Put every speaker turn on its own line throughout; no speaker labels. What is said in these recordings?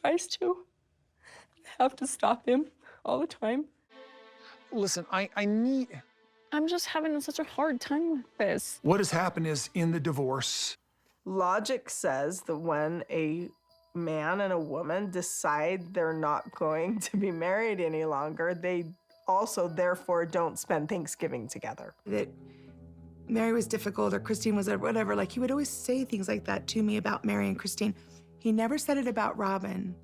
tries to. I have to stop him all the time.
Listen, I need...
I'm just having such a hard time with this.
What has happened is in the divorce,
Logic says that when a man and a woman decide they're not going to be married any longer, they also therefore don't spend Thanksgiving together.
That Meri was difficult or Christine was whatever. Like, he would always say things like that to me about Meri and Christine. He never said it about Robyn.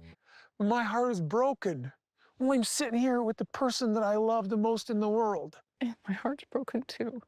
my heart is broken. Well, I'm sitting here with the person that I love the most in the world.
And my heart's broken too.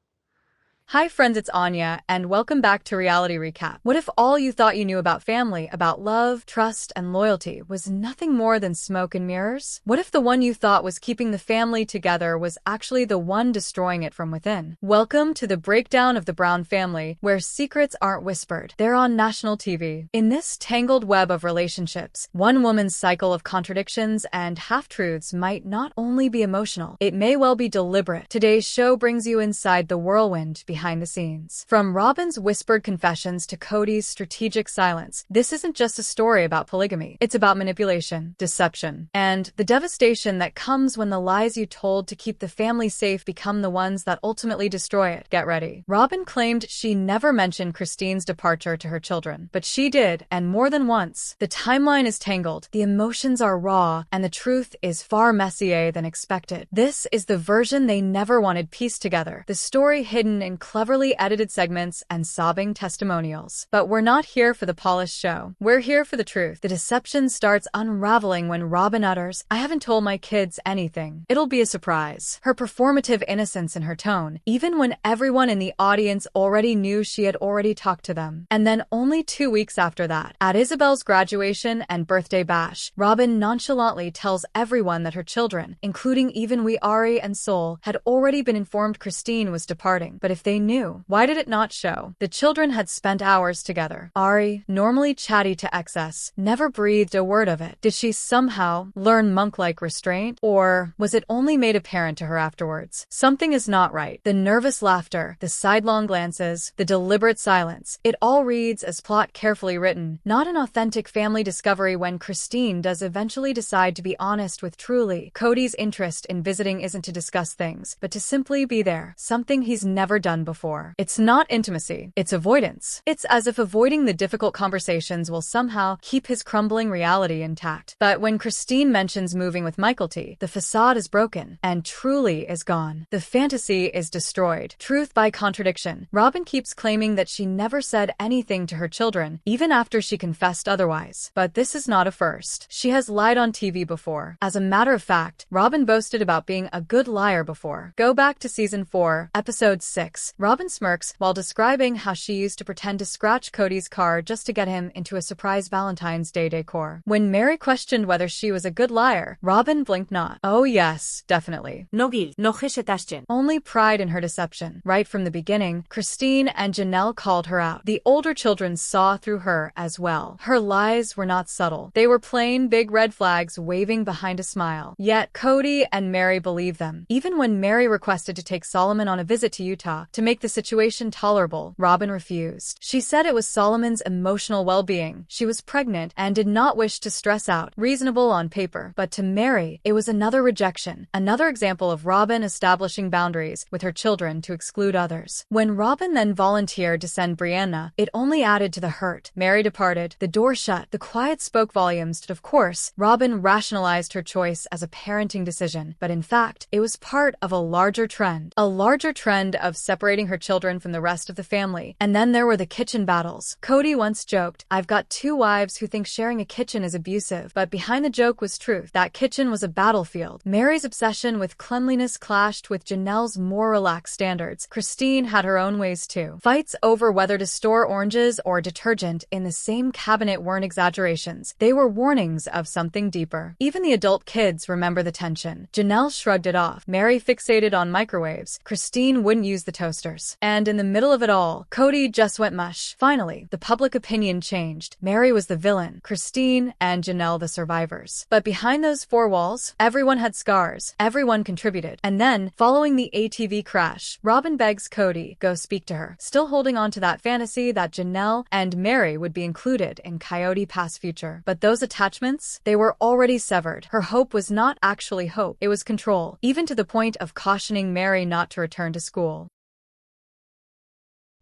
Hi friends, it's Anya, and welcome back to Reality Recap. What if all you thought you knew about family, about love, trust, and loyalty was nothing more than smoke and mirrors? What if the one you thought was keeping the family together was actually the one destroying it from within? Welcome to the breakdown of the Brown family, where secrets aren't whispered, they're on national TV. In this tangled web of relationships, one woman's cycle of contradictions and half-truths might not only be emotional, it may well be deliberate. Today's show brings you inside the whirlwind behind the scenes. From Robyn's whispered confessions to Kody's strategic silence, this isn't just a story about polygamy. It's about manipulation, deception, and the devastation that comes when the lies you told to keep the family safe become the ones that ultimately destroy it. Get ready. Robyn claimed she never mentioned Christine's departure to her children, but she did, and more than once. The timeline is tangled, the emotions are raw, and the truth is far messier than expected. This is the version they never wanted pieced together, the story hidden in cleverly edited segments and sobbing testimonials. But we're not here for the polished show. We're here for the truth. The deception starts unraveling when Robyn utters, "I haven't told my kids anything. It'll be a surprise." Her performative innocence in her tone, even when everyone in the audience already knew she had already talked to them. And then only 2 weeks after that, at Isabel's graduation and birthday bash, Robyn nonchalantly tells everyone that her children, including even wee Ari and Sol, had already been informed Christine was departing. But if they knew, why did it not show? The children had spent hours together. Ari, normally chatty to excess, never breathed a word of it. Did she somehow learn monk-like restraint? Or was it only made apparent to her afterwards? Something is not right. The nervous laughter, the sidelong glances, the deliberate silence. It all reads as plot carefully written, not an authentic family discovery when Christine does eventually decide to be honest with Truly. Kody's interest in visiting isn't to discuss things, but to simply be there, something he's never done before. It's not intimacy, it's avoidance. It's as if avoiding the difficult conversations will somehow keep his crumbling reality intact. But when Christine mentions moving with Michael T, the facade is broken, and Truly is gone. The fantasy is destroyed. Truth by contradiction. Robyn keeps claiming that she never said anything to her children, even after she confessed otherwise. But this is not a first. She has lied on TV before. As a matter of fact, Robyn boasted about being a good liar before. Go back to season 4, episode 6. Robyn smirks while describing how she used to pretend to scratch Kody's car just to get him into a surprise Valentine's Day decor. When Meri questioned whether she was a good liar, Robyn blinked not. Oh yes, definitely. Only pride in her deception. Right from the beginning, Christine and Janelle called her out. The older children saw through her as well. Her lies were not subtle. They were plain big red flags waving behind a smile. Yet Kody and Meri believed them. Even when Meri requested to take Solomon on a visit to Utah to make the situation tolerable, Robyn refused. She said it was Solomon's emotional well-being. She was pregnant and did not wish to stress out. Reasonable on paper. But to Meri, it was another rejection. Another example of Robyn establishing boundaries with her children to exclude others. When Robyn then volunteered to send Brianna, it only added to the hurt. Meri departed. The door shut. The quiet spoke volumes. Of course, Robyn rationalized her choice as a parenting decision. But in fact, it was part of a larger trend. A larger trend of separating her children from the rest of the family. And then there were the kitchen battles. Kody once joked, "I've got 2 wives who think sharing a kitchen is abusive." But behind the joke was truth. That kitchen was a battlefield. Meri's obsession with cleanliness clashed with Janelle's more relaxed standards. Christine had her own ways too. Fights over whether to store oranges or detergent in the same cabinet weren't exaggerations. They were warnings of something deeper. Even the adult kids remember the tension. Janelle shrugged it off. Meri fixated on microwaves. Christine wouldn't use the toaster. posters. And in the middle of it all, Kody just went mush. Finally, the public opinion changed. Meri was the villain, Christine and Janelle the survivors. But behind those four walls, everyone had scars. Everyone contributed. And then, following the ATV crash, Robyn begs Kody go speak to her, still holding on to that fantasy that Janelle and Meri would be included in Coyote Pass future. But those attachments, they were already severed. Her hope was not actually hope, it was control, even to the point of cautioning Meri not to return to school.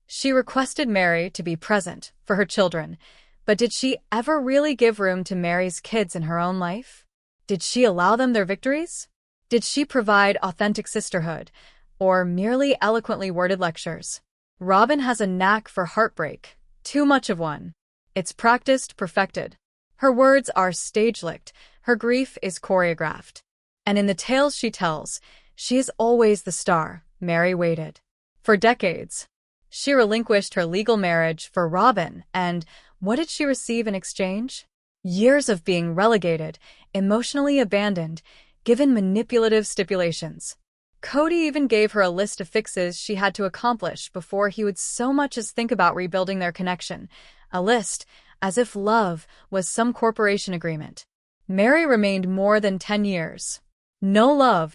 She requested Meri to be present for her children, but did she ever really give room to Meri's kids in her own life? Did she allow them their victories? Did she provide authentic sisterhood, or merely eloquently worded lectures? Robyn has a knack for heartbreak, too much of one. It's practiced, perfected. Her words are stage-licked, her grief is choreographed. And in the tales she tells, she is always the star. Meri waited. For decades. She relinquished her legal marriage for Robyn, and what did she receive in exchange? Years of being relegated, emotionally abandoned, given manipulative stipulations. Kody even gave her a list of fixes she had to accomplish before he would so much as think about rebuilding their connection. A list, as if love was some corporation agreement. Meri remained more than 10 years. No love.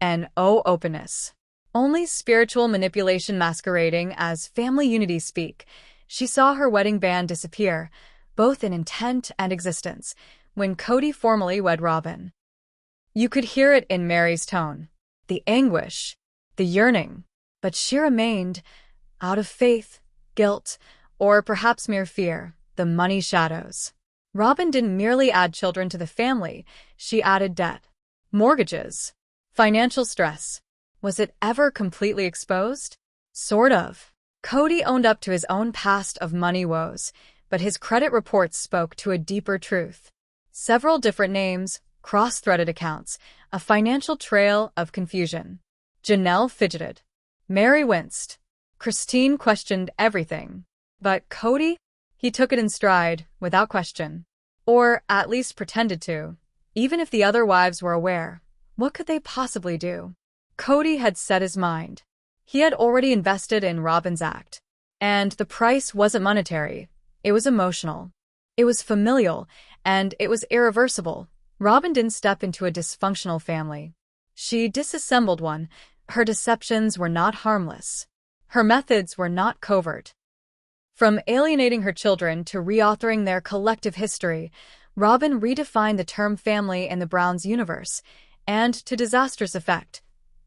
No openness. Only spiritual manipulation masquerading as family unity speak. She saw her wedding band disappear, both in intent and existence, when Kody formally wed Robyn. You could hear it in Meri's tone. The anguish, the yearning, but she remained, out of faith, guilt, or perhaps mere fear, the money shadows. Robyn didn't merely add children to the family, she added debt, mortgages, financial stress. Was it ever completely exposed? Sort of. Kody owned up to his own past of money woes, but his credit reports spoke to a deeper truth. Several different names, cross-threaded accounts, a financial trail of confusion. Janelle fidgeted. Meri winced. Christine questioned everything. But Kody? He took it in stride, without question. Or at least pretended to. Even if the other wives were aware, what could they possibly do? Kody had set his mind. He had already invested in Robyn's act. And the price wasn't monetary. It was emotional. It was familial, and it was irreversible. Robyn didn't step into a dysfunctional family. She disassembled one. Her deceptions were not harmless. Her methods were not covert. From alienating her children to reauthoring their collective history, Robyn redefined the term family in the Browns' universe, and to disastrous effect.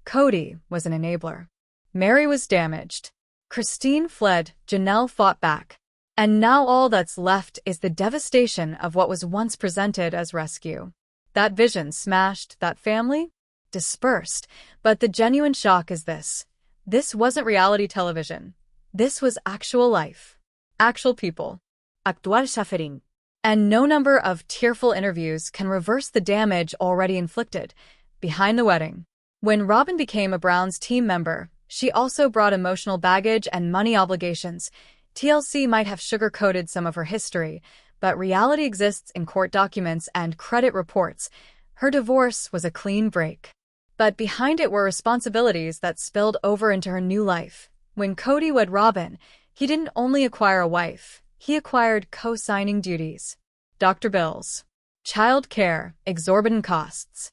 Kody was an enabler. Meri was damaged. Christine fled, Janelle fought back. And now all that's left is the devastation of what was once presented as rescue. That vision smashed, that family dispersed. But the genuine shock is this. This wasn't reality television. This was actual life. Actual people. Actual suffering. And no number of tearful interviews can reverse the damage already inflicted. Behind the wedding. When Robyn became a Browns team member, she also brought emotional baggage and money obligations. TLC might have sugar-coated some of her history, but reality exists in court documents and credit reports. Her divorce was a clean break. But behind it were responsibilities that spilled over into her new life. When Kody wed Robyn, he didn't only acquire a wife, he acquired co-signing duties. Doctor bills, child care, exorbitant costs.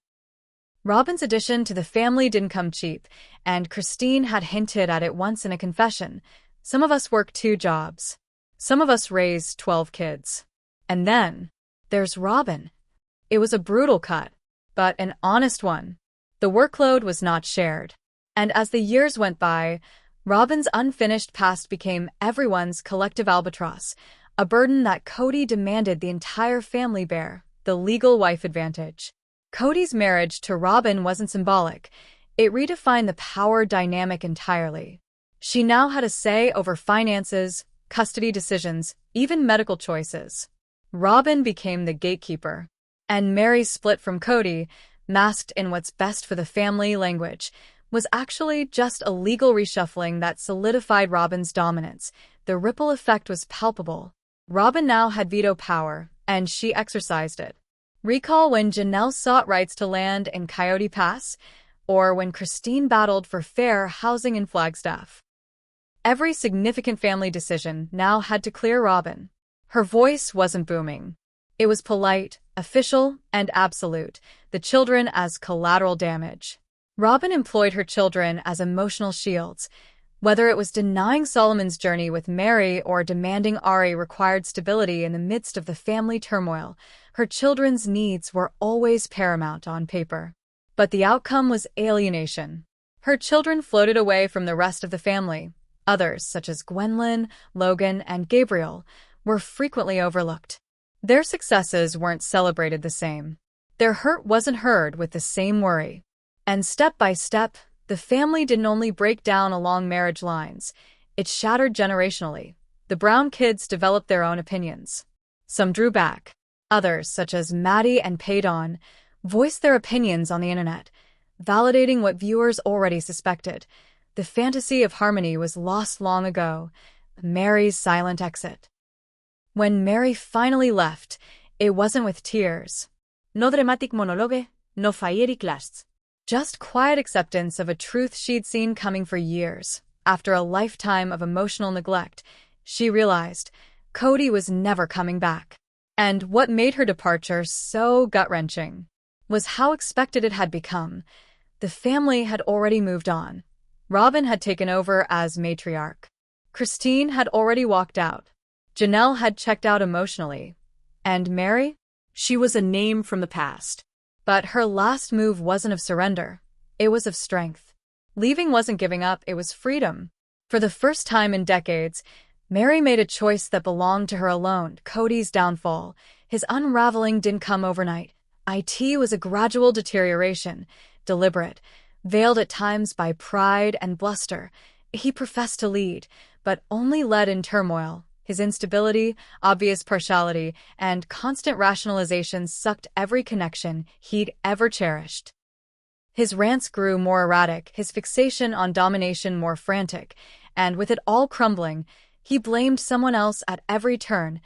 Robyn's addition to the family didn't come cheap, and Christine had hinted at it once in a confession. Some of us work 2 jobs. Some of us raise 12 kids. And then, there's Robyn. It was a brutal cut, but an honest one. The workload was not shared. And as the years went by, Robyn's unfinished past became everyone's collective albatross, a burden that Kody demanded the entire family bear, the legal wife advantage. Kody's marriage to Robyn wasn't symbolic. It redefined the power dynamic entirely. She now had a say over finances, custody decisions, even medical choices. Robyn became the gatekeeper. And Meri's split from Kody, masked in what's best for the family language, was actually just a legal reshuffling that solidified Robyn's dominance. The ripple effect was palpable. Robyn now had veto power, and she exercised it. Recall when Janelle sought rights to land in Coyote Pass, or when Christine battled for fair housing in Flagstaff. Every significant family decision now had to clear Robyn. Her voice wasn't booming. It was polite, official, and absolute, the children as collateral damage. Robyn employed her children as emotional shields. Whether it was denying Solomon's journey with Meri or demanding Ari required stability in the midst of the family turmoil, her children's needs were always paramount on paper. But the outcome was alienation. Her children floated away from the rest of the family. Others, such as Gwendolyn, Logan, and Gabriel, were frequently overlooked. Their successes weren't celebrated the same. Their hurt wasn't heard with the same worry. And step by step, the family didn't only break down along marriage lines, it shattered generationally. The Brown kids developed their own opinions. Some drew back. Others, such as Maddie and Paydon, voiced their opinions on the internet, validating what viewers already suspected. The fantasy of harmony was lost long ago. Meri's silent exit. When Meri finally left, it wasn't with tears. No dramatic monologue, no fiery clash. Just quiet acceptance of a truth she'd seen coming for years. After a lifetime of emotional neglect, she realized Kody was never coming back. And what made her departure so gut-wrenching was how expected it had become. The family had already moved on. Robyn had taken over as matriarch. Christine had already walked out. Janelle had checked out emotionally. And Meri? She was a name from the past. But her last move wasn't of surrender. It was of strength. Leaving wasn't giving up, it was freedom. For the first time in decades, Meri made a choice that belonged to her alone. Kody's downfall, his unraveling, didn't come overnight. IT was a gradual deterioration, deliberate, veiled at times by pride and bluster. He professed to lead, but only led in turmoil. His instability, obvious partiality, and constant rationalizations sucked every connection he'd ever cherished. His rants grew more erratic, his fixation on domination more frantic, and with it all crumbling, he blamed someone else at every turn.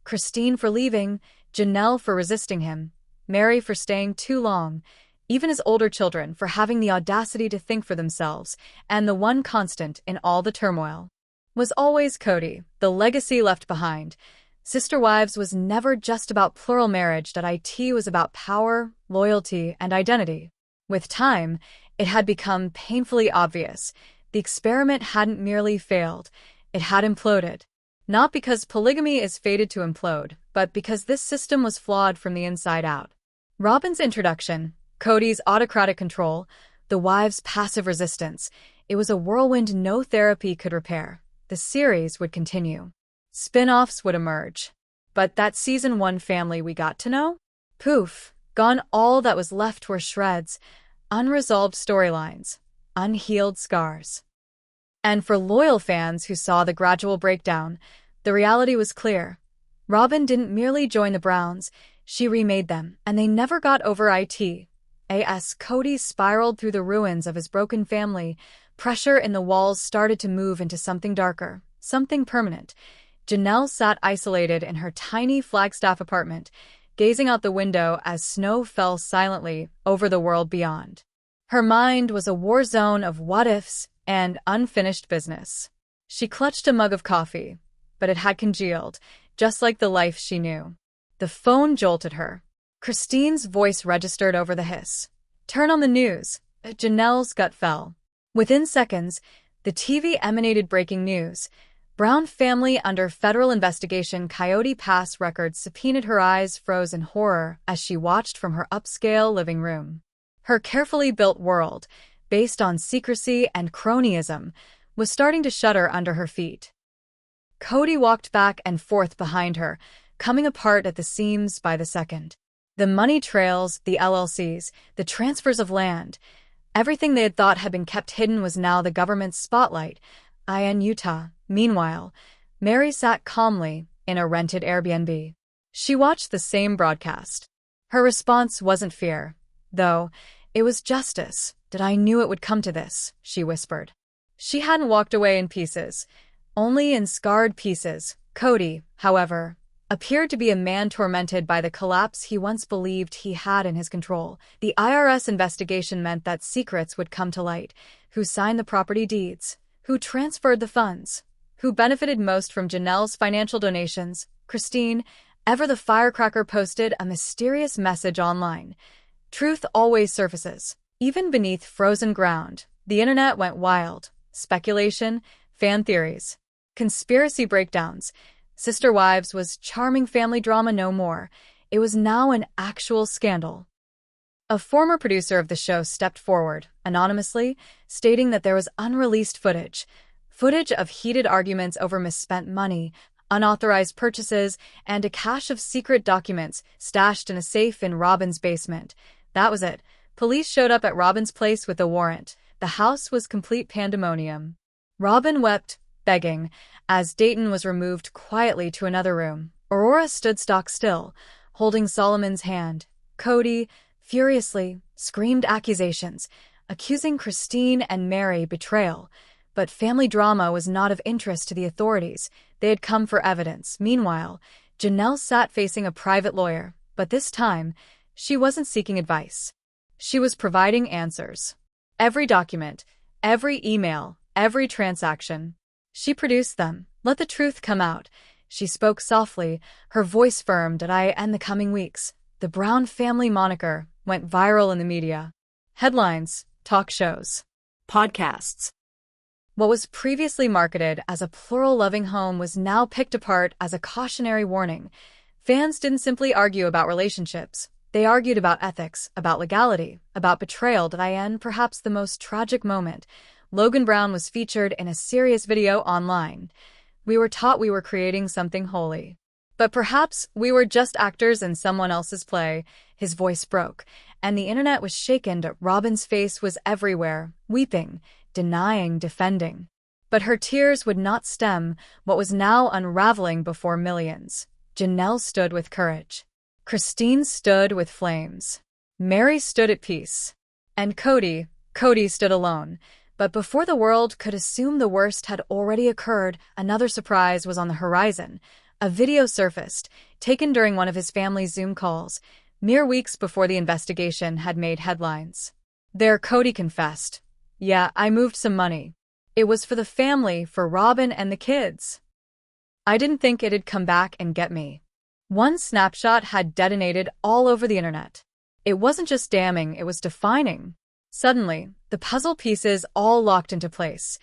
Christine for leaving, Janelle for resisting him, Meri for staying too long, even his older children for having the audacity to think for themselves, and the one constant in all the turmoil was always Kody, the legacy left behind. Sister Wives was never just about plural marriage, that IT was about power, loyalty, and identity. With time, it had become painfully obvious. The experiment hadn't merely failed, it had imploded. Not because polygamy is fated to implode, but because this system was flawed from the inside out. Robyn's introduction, Kody's autocratic control, the wives' passive resistance, it was a whirlwind no therapy could repair. The series would continue. Spin-offs would emerge. But that season 1 family we got to know? Poof, gone. All that was left were shreds, unresolved storylines, unhealed scars. And for loyal fans who saw the gradual breakdown, the reality was clear. Robyn didn't merely join the Browns, she remade them, and they never got over it. As Kody spiraled through the ruins of his broken family, pressure in the walls started to move into something darker, something permanent. Janelle sat isolated in her tiny Flagstaff apartment, gazing out the window as snow fell silently over the world beyond. Her mind was a war zone of what-ifs and unfinished business. She clutched a mug of coffee, but it had congealed, just like the life she knew. The phone jolted her. Christine's voice registered over the hiss. "Turn on the news." Janelle's gut fell. Within seconds, the TV emanated breaking news. Brown family under federal investigation. Coyote Pass records subpoenaed. Her eyes froze in horror as she watched from her upscale living room. Her carefully built world, based on secrecy and cronyism, was starting to shudder under her feet. Kody walked back and forth behind her, coming apart at the seams by the second. The money trails, the LLCs, the transfers of land, everything they had thought had been kept hidden was now the government's spotlight. In Utah, meanwhile, Meri sat calmly in a rented Airbnb. She watched the same broadcast. Her response wasn't fear, though. It was justice. "Did I knew it would come to this," she whispered. She hadn't walked away in pieces, only in scarred pieces. Kody, however, appeared to be a man tormented by the collapse he once believed he had in his control. The IRS investigation meant that secrets would come to light. Who signed the property deeds? Who transferred the funds? Who benefited most from Janelle's financial donations? Christine, ever the firecracker, posted a mysterious message online. Truth always surfaces. Even beneath frozen ground, the internet went wild. Speculation, fan theories, conspiracy breakdowns. Sister Wives was charming family drama no more. It was now an actual scandal. A former producer of the show stepped forward, anonymously, stating that there was unreleased footage of heated arguments over misspent money, unauthorized purchases, and a cache of secret documents stashed in a safe in Robyn's basement. That was it. Police showed up at Robyn's place with a warrant. The house was complete pandemonium. Robyn wept, begging, as Dayton was removed quietly to another room. Aurora stood stock still, holding Solomon's hand. Kody, furiously, screamed accusations, accusing Christine and Meri betrayal. But family drama was not of interest to the authorities. They had come for evidence. Meanwhile, Janelle sat facing a private lawyer, but this time, she wasn't seeking advice. She was providing answers. Every document, every email, every transaction. She produced them. Let the truth come out. She spoke softly, her voice firm. In the coming weeks, the Brown family moniker went viral in the media. Headlines, talk shows, podcasts. What was previously marketed as a plural-loving home was now picked apart as a cautionary warning. Fans didn't simply argue about relationships. They argued about ethics, about legality, about betrayal. In perhaps the most tragic moment, Robyn Brown was featured in a serious video online. We were taught we were creating something holy. But perhaps we were just actors in someone else's play. His voice broke, and the internet was shaken. Robyn's face was everywhere, weeping, denying, defending. But her tears would not stem what was now unraveling before millions. Janelle stood with courage. Christine stood with flames. Meri stood at peace. And Kody stood alone. But before the world could assume the worst had already occurred, another surprise was on the horizon. A video surfaced, taken during one of his family's Zoom calls, mere weeks before the investigation had made headlines. There, Kody confessed, "Yeah, I moved some money. It was for the family, for Robyn and the kids. I didn't think it'd come back and get me." One snapshot had detonated all over the internet. It wasn't just damning, it was defining. Suddenly, the puzzle pieces all locked into place.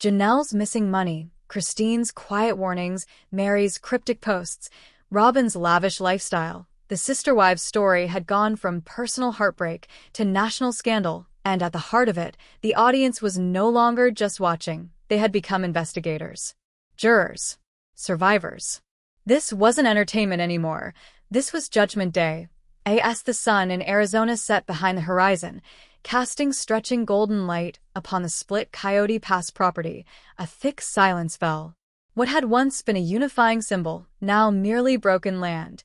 Janelle's missing money, Christine's quiet warnings, Meri's cryptic posts, Robyn's lavish lifestyle. The Sister Wives story had gone from personal heartbreak to national scandal, and at the heart of it, the audience was no longer just watching. They had become investigators, jurors, survivors. This wasn't entertainment anymore. This was Judgment Day. As the sun in Arizona set behind the horizon, casting stretching golden light upon the split Coyote Pass property, a thick silence fell. What had once been a unifying symbol, now merely broken land.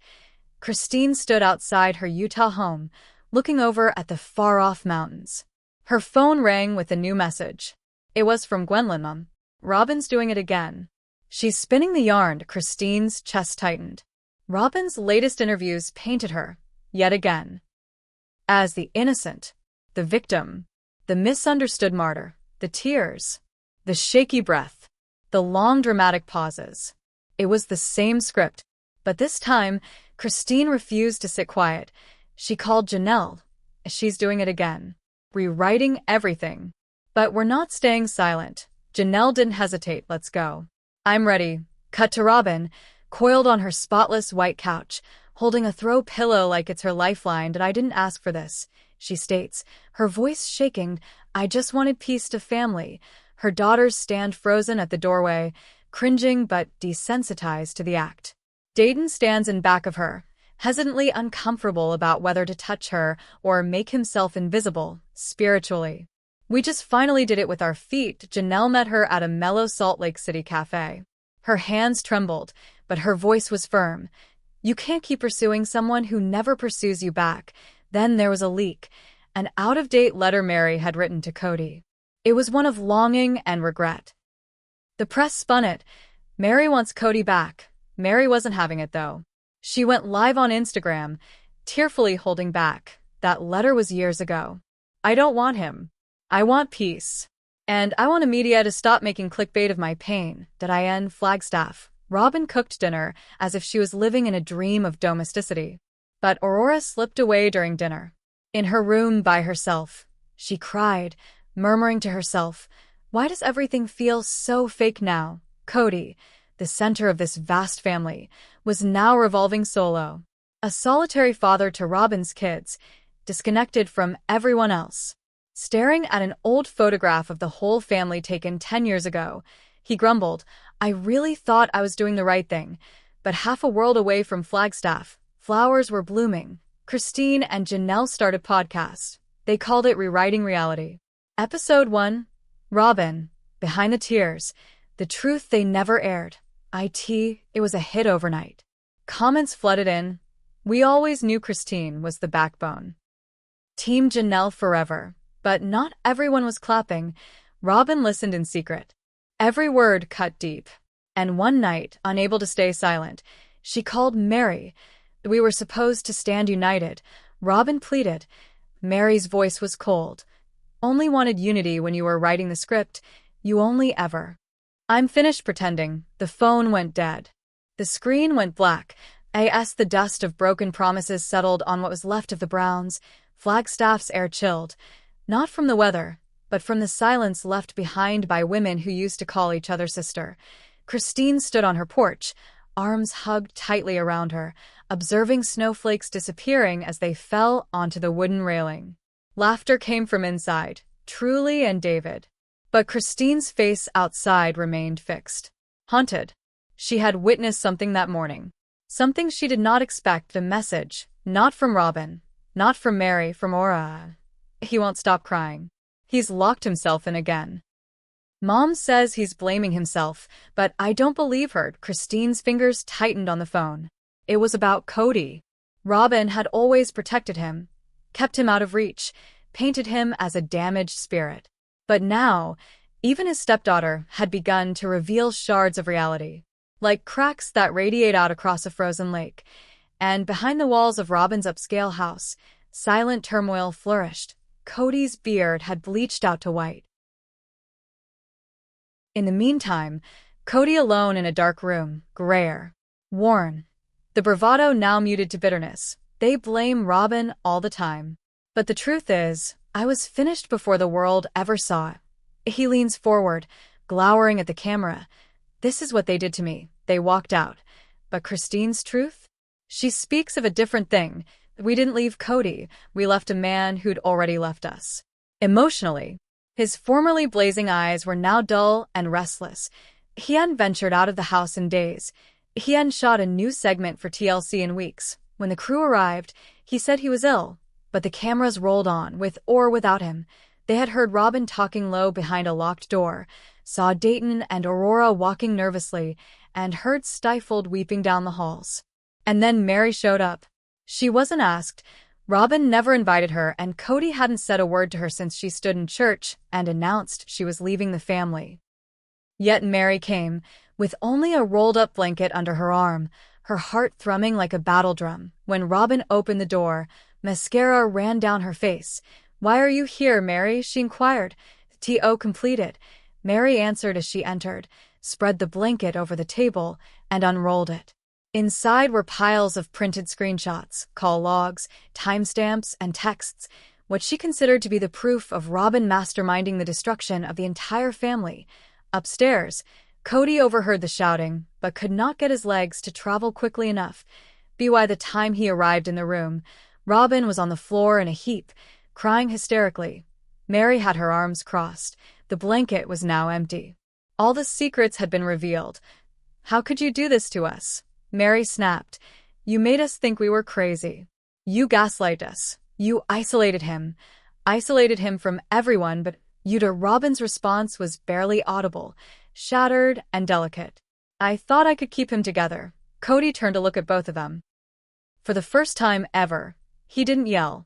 Christine stood outside her Utah home, looking over at the far-off mountains. Her phone rang with a new message. It was from Gwendolyn. "Mom, Robyn's doing it again." "She's spinning the yarn." Christine's chest tightened. Robyn's latest interviews painted her, yet again, as the innocent, the victim, the misunderstood martyr. The tears, the shaky breath, the long dramatic pauses. It was the same script, but this time, Christine refused to sit quiet. She called Janelle. "She's doing it again. Rewriting everything." "But we're not staying silent." Janelle didn't hesitate. "Let's go." "I'm ready." Cut to Robyn, coiled on her spotless white couch, holding a throw pillow like it's her lifeline. "I didn't ask for this," she states, her voice shaking. "I just wanted peace to family." Her daughters stand frozen at the doorway, cringing but desensitized to the act. Dayton stands in back of her, hesitantly uncomfortable about whether to touch her or make himself invisible, spiritually. "We just finally did it with our feet." Janelle met her at a mellow Salt Lake City cafe. Her hands trembled, but her voice was firm. "You can't keep pursuing someone who never pursues you back." Then there was a leak, an out-of-date letter Meri had written to Kody. It was one of longing and regret. The press spun it. "Meri wants Kody back." Meri wasn't having it, though. She went live on Instagram, tearfully holding back. "That letter was years ago. I don't want him. I want peace." And I want media to stop making clickbait of my pain. .in Flagstaff. Robyn cooked dinner as if she was living in a dream of domesticity. But Aurora slipped away during dinner. In her room by herself, she cried, murmuring to herself, "Why does everything feel so fake now?" Kody, the center of this vast family, was now revolving solo. A solitary father to Robyn's kids, disconnected from everyone else. Staring at an old photograph of the whole family taken 10 years ago, he grumbled, "I really thought I was doing the right thing." But half a world away from Flagstaff, flowers were blooming. Christine and Janelle started podcasts. They called it Rewriting Reality. Episode 1, Robyn, Behind the Tears, the truth they never aired. It was a hit overnight. Comments flooded in. We always knew Christine was the backbone. Team Janelle forever. But not everyone was clapping. Robyn listened in secret. Every word cut deep. And one night, unable to stay silent, she called Meri. We were supposed to stand united. Robyn pleaded. Meri's voice was cold. Only wanted unity when you were writing the script. You only ever. I'm finished pretending. The phone went dead. The screen went black. The dust of broken promises settled on what was left of the Browns. Flagstaff's air chilled. Not from the weather, but from the silence left behind by women who used to call each other sister. Christine stood on her porch, arms hugged tightly around her, observing snowflakes disappearing as they fell onto the wooden railing. Laughter came from inside, Truly and David. But Christine's face outside remained fixed. Haunted. She had witnessed something that morning. Something she did not expect. A message, not from Robyn, not from Meri, from Aura. He won't stop crying. He's locked himself in again. Mom says he's blaming himself, but I don't believe her. Christine's fingers tightened on the phone. It was about Kody. Robyn had always protected him, kept him out of reach, painted him as a damaged spirit. But now, even his stepdaughter had begun to reveal shards of reality, like cracks that radiate out across a frozen lake. And behind the walls of Robyn's upscale house, silent turmoil flourished. Kody's beard had bleached out to white. In the meantime, Kody alone in a dark room, grayer, worn. The bravado now muted to bitterness. They blame Robyn all the time. But the truth is, I was finished before the world ever saw it. He leans forward, glowering at the camera. This is what they did to me. They walked out. But Christine's truth? She speaks of a different thing. We didn't leave Kody. We left a man who'd already left us. Emotionally, his formerly blazing eyes were now dull and restless. He hadn't ventured out of the house in days. He hadn't shot a new segment for TLC in weeks. When the crew arrived, he said he was ill. But the cameras rolled on, with or without him. They had heard Robyn talking low behind a locked door, saw Dayton and Aurora walking nervously, and heard stifled weeping down the halls. And then Meri showed up. She wasn't asked. Robyn never invited her, and Kody hadn't said a word to her since she stood in church and announced she was leaving the family. Yet Meri came, with only a rolled-up blanket under her arm, her heart thrumming like a battle drum. When Robyn opened the door, mascara ran down her face. "Why are you here, Meri?" she inquired. "To completed." Meri answered as she entered, spread the blanket over the table, and unrolled it. Inside were piles of printed screenshots, call logs, timestamps, and texts, what she considered to be the proof of Robyn masterminding the destruction of the entire family. Upstairs, Kody overheard the shouting, but could not get his legs to travel quickly enough. By the time he arrived in the room, Robyn was on the floor in a heap, crying hysterically. Meri had her arms crossed. The blanket was now empty. All the secrets had been revealed. "How could you do this to us?" Meri snapped. "You made us think we were crazy. You gaslighted us. You isolated him from everyone but you." Robyn's response was barely audible, shattered and delicate. "I thought I could keep him together." Kody turned to look at both of them. For the first time ever, he didn't yell.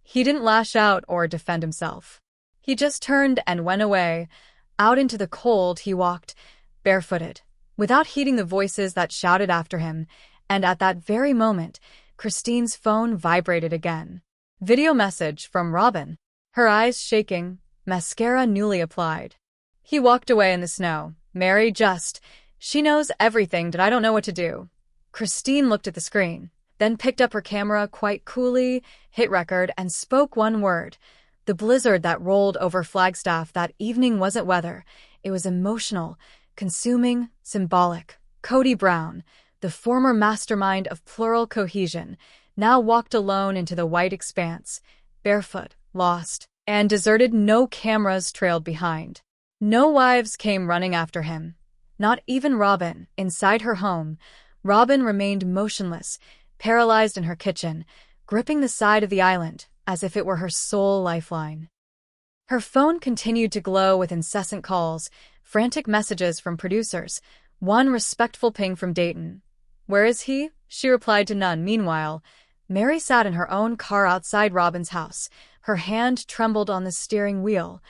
He didn't lash out or defend himself. He just turned and went away. Out into the cold he walked, barefooted, without heeding the voices that shouted after him, and at that very moment, Christine's phone vibrated again. Video message from Robyn. Her eyes shaking, mascara newly applied. He walked away in the snow. Meri she knows everything that I don't know what to do. Christine looked at the screen, then picked up her camera quite coolly, hit record, and spoke one word. The blizzard that rolled over Flagstaff that evening wasn't weather. It was emotional, consuming, symbolic. Kody Brown, the former mastermind of plural cohesion, now walked alone into the white expanse, barefoot, lost, and deserted. No cameras trailed behind. No wives came running after him. Not even Robyn. Inside her home, Robyn remained motionless, paralyzed in her kitchen, gripping the side of the island as if it were her sole lifeline. Her phone continued to glow with incessant calls, frantic messages from producers, one respectful ping from Dayton. "Where is he?" She replied to none. Meanwhile, Meri sat in her own car outside Robyn's house. Her hand trembled on the steering wheel.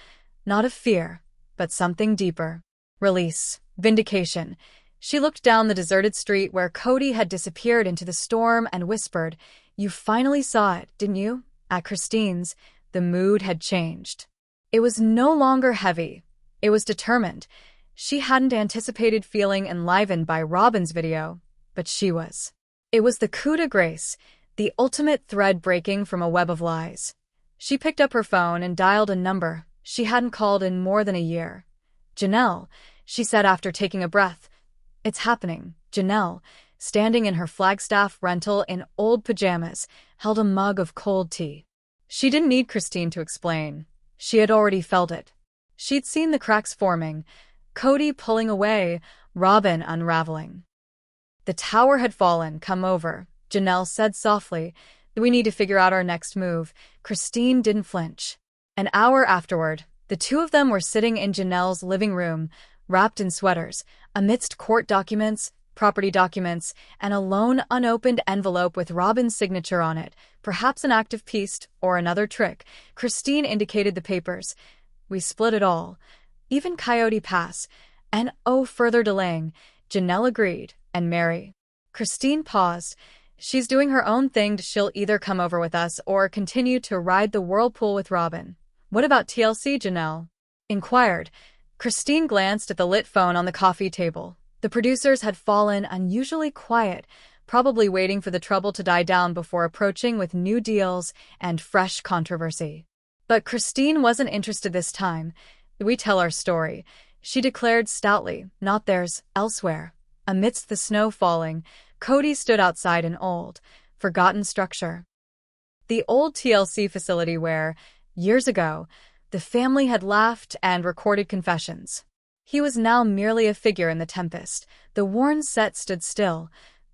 Not of fear, but something deeper. Release. Vindication. She looked down the deserted street where Kody had disappeared into the storm and whispered, "You finally saw it, didn't you?" At Christine's, the mood had changed. It was no longer heavy. It was determined. She hadn't anticipated feeling enlivened by Robyn's video, but she was. It was the coup de grace, the ultimate thread breaking from a web of lies. She picked up her phone and dialed a number she hadn't called in more than a year. "Janelle," she said after taking a breath. "It's happening." Janelle, standing in her Flagstaff rental in old pajamas, held a mug of cold tea. She didn't need Christine to explain. She had already felt it. She'd seen the cracks forming, Kody pulling away, Robyn unraveling. "The tower had fallen. Come over," Janelle said softly. "We need to figure out our next move." Christine didn't flinch. An hour afterward, the two of them were sitting in Janelle's living room, wrapped in sweaters, amidst court documents, property documents, and a lone unopened envelope with Robyn's signature on it, perhaps an act of peace or another trick. Christine indicated the papers. "We split it all. Even Coyote Pass. And further delaying." Janelle agreed, and Meri. Christine paused. "She's doing her own thing. She'll either come over with us or continue to ride the whirlpool with Robyn." "What about TLC?" Janelle inquired. Christine glanced at the lit phone on the coffee table. The producers had fallen unusually quiet, probably waiting for the trouble to die down before approaching with new deals and fresh controversy. But Christine wasn't interested this time. "We tell our story," she declared stoutly, "not theirs, elsewhere." Amidst the snow falling, Kody stood outside an old, forgotten structure. The old TLC facility where, years ago, the family had laughed and recorded confessions. He was now merely a figure in the tempest. The worn set stood still,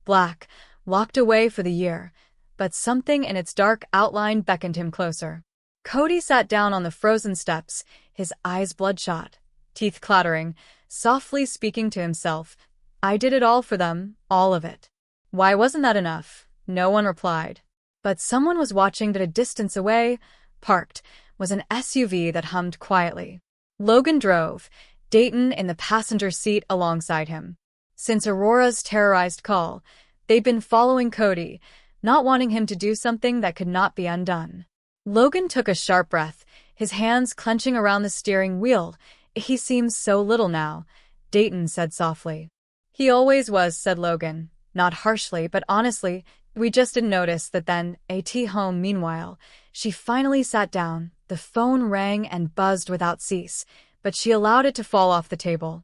black, locked away for the year, but something in its dark outline beckoned him closer. Kody sat down on the frozen steps, his eyes bloodshot, teeth clattering, softly speaking to himself. "I did it all for them, all of it." Why wasn't that enough? No one replied. But someone was watching at a distance away. Parked was an SUV that hummed quietly. Logan drove, Dayton in the passenger seat alongside him. Since Aurora's terrorized call, they'd been following Kody, not wanting him to do something that could not be undone. Logan took a sharp breath, his hands clenching around the steering wheel. "He seems so little now," Dayton said softly. "He always was," said Logan, not harshly but honestly. "We just didn't notice that then." Home, meanwhile, she finally sat down. The phone rang and buzzed without cease, but she allowed it to fall off the table.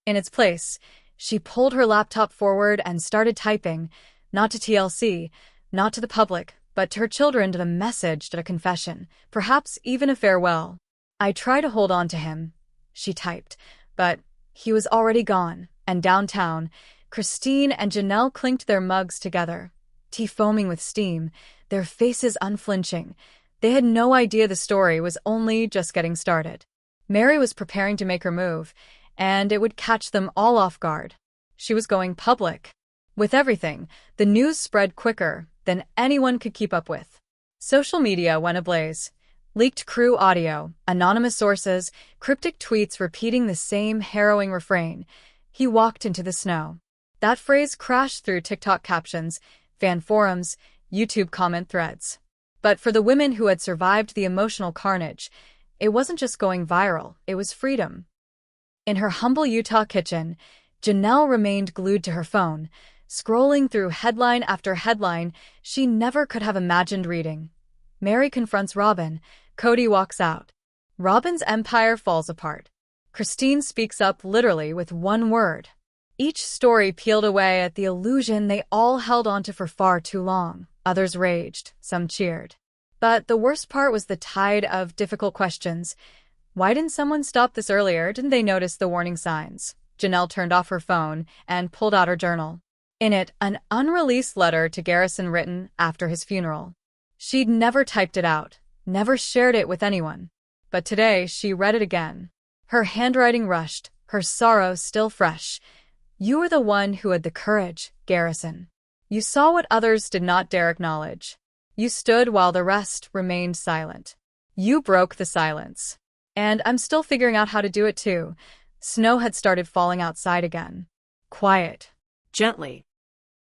In its place, she pulled her laptop forward and started typing, not to TLC, not to the public, but to her children, to a message, to a confession, perhaps even a farewell. "I try to hold on to him," she typed, but he was already gone. And downtown, Christine and Janelle clinked their mugs together, tea foaming with steam, their faces unflinching. They had no idea the story was only just getting started. Meri was preparing to make her move, and it would catch them all off guard. She was going public. With everything, the news spread quicker than anyone could keep up with. Social media went ablaze. Leaked crew audio, anonymous sources, cryptic tweets repeating the same harrowing refrain. "He walked into the snow." That phrase crashed through TikTok captions, fan forums, YouTube comment threads. But for the women who had survived the emotional carnage, It wasn't just going viral, it was freedom. In her humble Utah kitchen, Janelle remained glued to her phone, scrolling through headline after headline she never could have imagined reading. Meri confronts Robyn. Kody walks out. Robyn's empire falls apart. Christine speaks up literally with one word. Each story peeled away at the illusion they all held onto for far too long. Others raged, some cheered. But the worst part was the tide of difficult questions. Why didn't someone stop this earlier? Didn't they notice the warning signs? Janelle turned off her phone and pulled out her journal. In it, an unreleased letter to Garrison written after his funeral. She'd never typed it out, never shared it with anyone. But today, she read it again. Her handwriting rushed, her sorrow still fresh. You were the one who had the courage, Garrison. You saw what others did not dare acknowledge. You stood while the rest remained silent. You broke the silence. And I'm still figuring out how to do it too. Snow had started falling outside again. Quiet.
Gently.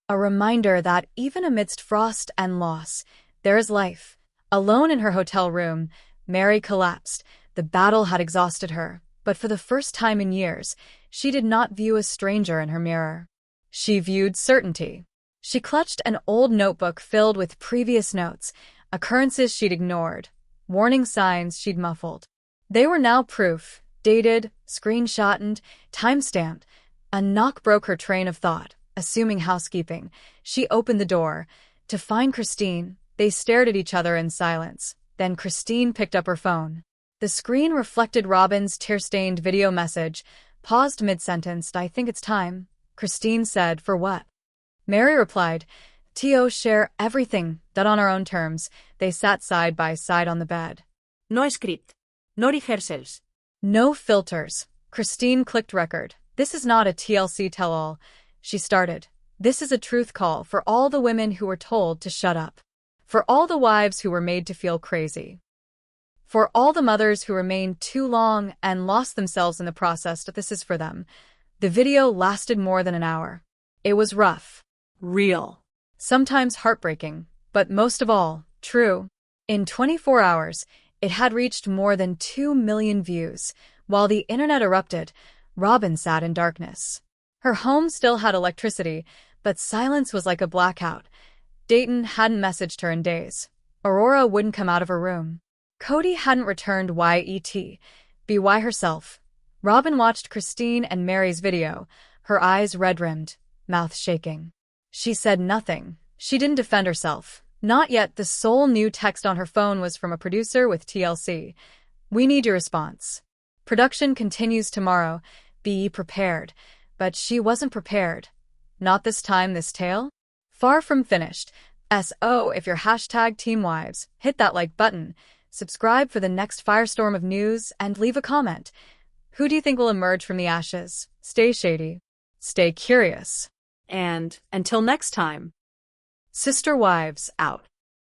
A reminder that even amidst frost and loss, there is life. Alone in her hotel room, Meri collapsed. The battle had exhausted her, but for the first time in years, she did not view a stranger in her mirror. She viewed certainty. She clutched an old notebook filled with previous notes, occurrences she'd ignored, warning signs she'd muffled. They were now proof, dated, screenshotted, time-stamped. A knock broke her train of thought. Assuming housekeeping, she opened the door. To find Christine, they stared at each other in silence. Then Christine picked up her phone. The screen reflected Robyn's tear-stained video message. Paused mid-sentence. I think it's time. Christine said, for what? Meri replied, "To share everything, that on our own terms." They sat side by side on the bed.
No script. No rehearsals.
No filters. Christine clicked record. This is not a TLC tell-all. She started. This is a truth call for all the women who were told to shut up. For all the wives who were made to feel crazy. For all the mothers who remained too long and lost themselves in the process. This is for them. The video lasted more than an hour. It was rough.
Real.
Sometimes heartbreaking, but most of all, true. In 24 hours, it had reached more than 2 million views. While the internet erupted, Robyn sat in darkness. Her home still had electricity, but silence was like a blackout. Dayton hadn't messaged her in days. Aurora wouldn't come out of her room. Kody hadn't returned BY herself. Robyn watched Christine and Meri's video, her eyes red-rimmed, mouth shaking. She said nothing. She didn't defend herself. Not yet. The sole new text on her phone was from a producer with TLC. "We need your response. Production continues tomorrow. Be prepared." But she wasn't prepared. Not this time, this tale. Far from finished. So, if you're #TeamWives, hit that like button, subscribe for the next firestorm of news, and leave a comment. Who do you think will emerge from the ashes? Stay shady. Stay curious.
And until next time.
Sister Wives, out.